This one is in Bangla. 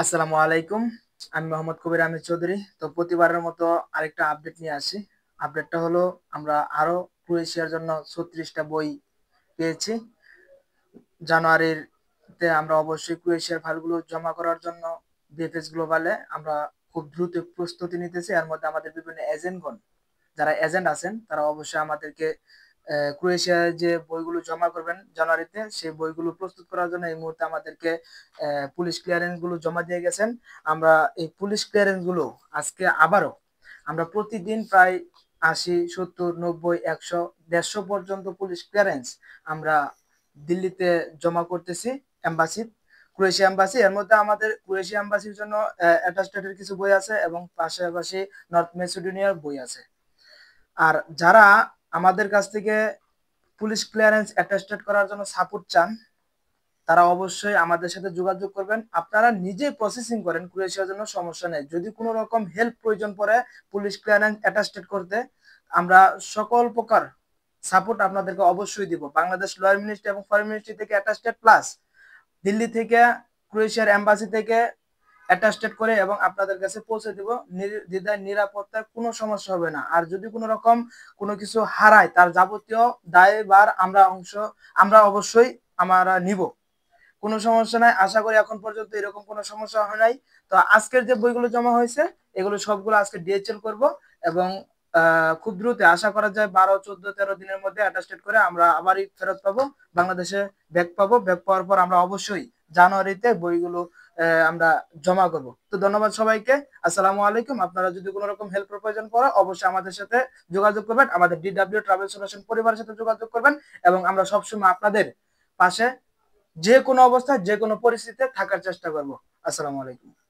আসসালামু আলাইকুম। আমি মোহাম্মদ কবির আহমেদ চৌধুরী। তো প্রতিবারের মতো আরেকটা আপডেট নিয়ে আসি। আপডেটটা হলো আমরা আরো ক্রোয়েশিয়ার জন্য ৩৬ টা বই পেয়েছি। জানুয়ারির তে আমরা অবশ্যই ক্রোয়েশিয়ার ফাইলগুলো জমা করার জন্য বিএফএস গ্লোবালে আমরা খুব দ্রুত প্রস্তুতি নিতেছি। এর মধ্যে আমাদের বিভিন্ন এজেন্টগণ যারা এজেন্ট আছেন তারা অবশ্যই আমাদেরকে ক্রোয়েশিয়ায় যে বইগুলো জমা করবেন জানুয়ারিতে সেই বইগুলো প্রস্তুত করার জন্য এই মুহূর্তে আমাদেরকে পুলিশ ক্লিয়ারেন্স গুলো জমা দিয়ে গেছেন। আমরা এই পুলিশ ক্লিয়ারেন্স গুলো আজকে আবারও আমরা প্রতিদিন প্রায় ৮০, ৭০, ৯০, ১০০, ১৫০ পর্যন্ত পুলিশ ক্লিয়ারেন্স আমরা দিল্লিতে জমা করতেছি এম্বাসি, ক্রোয়েশিয়া এম্বাসি। এর মধ্যে আমাদের ক্রোয়েশিয়া এম্বাসির জন্য অ্যাটাস্টেডের কিছু বই আছে এবং পাশাপাশি নর্থ মেসিডোনিয়ার বই আছে। আর যারা আমাদের কাছ থেকে পুলিশ ক্লিয়ারেন্স অ্যাটাস্টেড করার জন্য সাপোর্ট চান তারা অবশ্যই আমাদের সাথে যোগাযোগ করবেন। আপনারা নিজেই প্রসেসিং করেন, ক্রোয়েশিয়ার জন্য সমস্যা নেই। যদি কোনো রকম হেল্প প্রয়োজন পড়ে পুলিশ ক্লিয়ারেন্স অ্যাটাস্টেড করতে, আমরা সকল প্রকার সাপোর্ট আপনাদেরকে অবশ্যই দিব। বাংলাদেশ লয়ার মিনিস্ট্রি এবং ফরেন মিনিস্ট্রি থেকে অ্যাটাস্টেড প্লাস দিল্লি থেকে ক্রোয়েশিয়ার এম্বাসি থেকে অ্যাটাস্টেড করে এবং আপনাদের কাছে পৌঁছে দিব। নির্দ্বিধায় নিরাপত্তার কোনো সমস্যা হবে না। আর যদি কোনো রকম কোনো কিছু হারায় তার যাবতীয় দায়ভার আমরা অবশ্যই আমরা নিব। কোনো সমস্যা নাই। আশা করি এখন পর্যন্ত এরকম কোনো সমস্যা হয় নাই। তো আজকের যে বইগুলো জমা হয়েছে এগুলো সবগুলো আজকে ডিএচএল করব এবং খুব দ্রুত আশা করা যায় ১২, ১৪, ১৩ দিনের মধ্যে অ্যাটাস্টেড করে আমরা আবারই ফেরত পাবো, বাংলাদেশে ব্যাক পাবো। ব্যাক পাওয়ার পর আমরা অবশ্যই জানুয়ারিতে বইগুলো আমরা জমা করব। তো ধন্যবাদ সবাইকে। আসসালামু আলাইকুম। আপনারা যদি কোনো রকম হেল্পের প্রয়োজন পড়ে অবশ্যই আমাদের সাথে যোগাযোগ করবেন, আমাদের ডিডব্লিউ ট্রাভেল সলিউশন পরিবারের সাথে যোগাযোগ করবেন এবং আমরা সবসময় আপনাদের পাশে যে কোনো অবস্থায় যে কোনো পরিস্থিতিতে থাকার চেষ্টা করব। আসসালামু আলাইকুম।